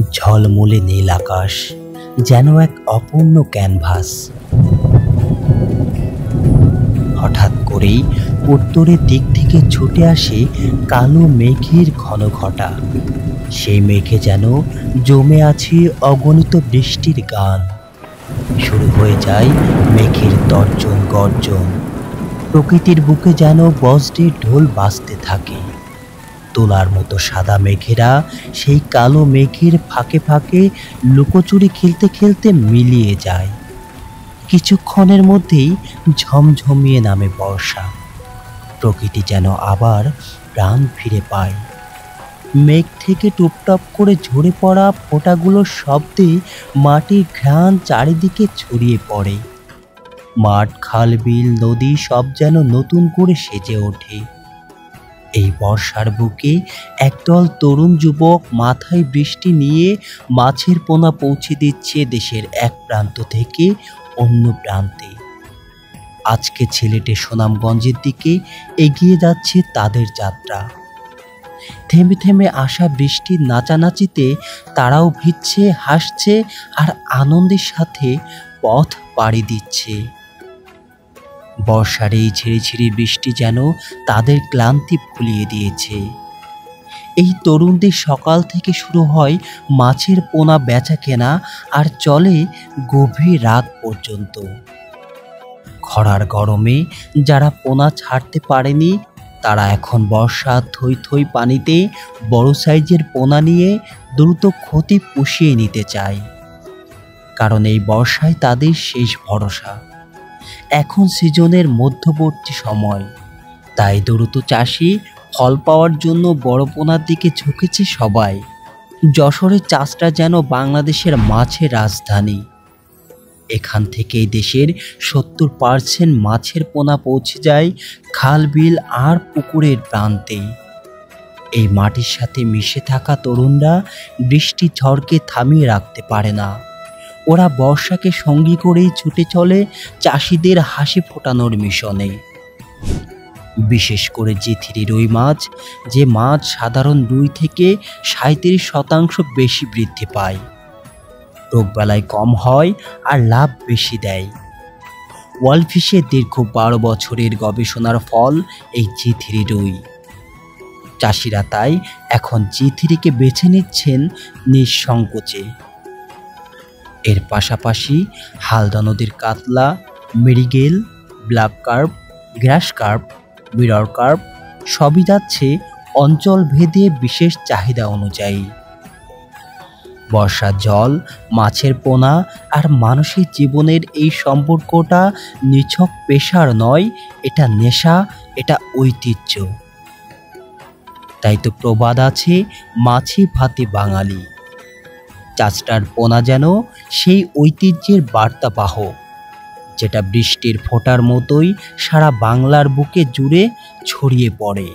ঝলমলে নীল আকাশ যেন এক অপূর্ণ ক্যানভাস। হঠাৎ করেই উত্তরের দিক থেকে ছুটে আসে কালো মেঘের ঘন ঘটা। সেই মেঘে যেন জমে আছে অগণিত বৃষ্টির গান। শুরু হয়ে যায় মেঘের তর্জন গর্জন। প্রকৃতির বুকে যেন বজ্রের ঢোল বাজতে থাকে। তোলার মতো সাদা মেঘেরা সেই কালো মেঘের ফাঁকে ফাঁকে লুকোচুরি খেলতে খেলতে মিলিয়ে যায়। কিছুক্ষণের মধ্যেই ঝমঝমিয়ে নামে বর্ষা। প্রকৃতি যেন আবার প্রাণ ফিরে পায়। মেঘ থেকে টুপটাপ করে ঝরে পড়া ফোঁটাগুলোর শব্দে মাটির ঘ্রাণ চারিদিকে ছড়িয়ে পড়ে। মাঠ, খাল, বিল, নদী সব যেন নতুন করে সেজে ওঠে। এই বর্ষার বুকে একদল তরুণ যুবক মাথায় বৃষ্টি নিয়ে মাছের পোনা পৌঁছে দিচ্ছে দেশের এক প্রান্ত থেকে অন্য প্রান্তে। আজকে সিলেটে সুনামগঞ্জের দিকে এগিয়ে যাচ্ছে তাদের যাত্রা। থেমে থেমে আসা বৃষ্টির নাচানাচিতে তারাও ভিজছে, হাসছে আর আনন্দের সাথে পথ পাড়ি দিচ্ছে। বর্ষার এই ঝিরিঝিরি বৃষ্টি যেন তাদের ক্লান্তি ভুলিয়ে দিয়েছে। এই তরুণদের সকাল থেকে শুরু হয় মাছের পোনা বেচা কেনা আর চলে গভীর রাত পর্যন্ত। খরার গরমে যারা পোনা ছাড়তে পারেনি তারা এখন বর্ষার থই থই পানিতে বড় সাইজের পোনা নিয়ে দ্রুত ক্ষতি পুষিয়ে নিতে চায়। কারণ এই বর্ষায় তাদের শেষ ভরসা। এখন সিজনের মধ্যবর্তী সময়, তাই দ্রুত চাষি ফল পাওয়ার জন্য বড় পোনার দিকে ঝুঁকেছে সবাই। যশোরের চাষটা যেন বাংলাদেশের মাছের রাজধানী। এখান থেকেই দেশের 70% মাছের পোনা পৌঁছে যায় খাল, বিল আর পুকুরের প্রান্তে। এই মাটির সাথে মিশে থাকা তরুণরা বৃষ্টি ঝড়কে থামিয়ে রাখতে পারে না। ওরা বর্ষাকে সঙ্গী করেই ছুটে চলে চাষিদের হাসি ফোটানোর মিশনে। বিশেষ করে জিথিরি রুই মাছ, যে মাছ সাধারণ রুই থেকে 37% বেশি বৃদ্ধি পায়। রোগবালাই কম হয় আর লাভ বেশি দেয়। ওয়ার্ল্ডফিশের দীর্ঘ 12 বছরের গবেষণার ফল এই জিথিরি রুই। চাষিরা তাই এখন জিথিরিকে বেছে নিচ্ছেন নিঃসংকোচে। এর পাশাপাশি হালদা নদীর কাতলা, মেরিগেল, black carp, grass carp, mirror carp সবই যাচ্ছে অঞ্চল ভেদে বিশেষ চাহিদা অনুযায়ী। বর্ষার জল, মাছের পোনা আর মানুষের জীবনের এই সম্পর্কটা নিছক পেশার নয়, এটা নেশা, এটা ঐতিহ্য। তাই তো প্রবাদ আছে, মাছি ভাতে বাঙালি। চাষটার পোনা যেন সেই ঐতিহ্যের বার্তাবাহক, যেটা বৃষ্টির ফোঁটার মতোই সারা বাংলার বুকে জুড়ে ছড়িয়ে পড়ে।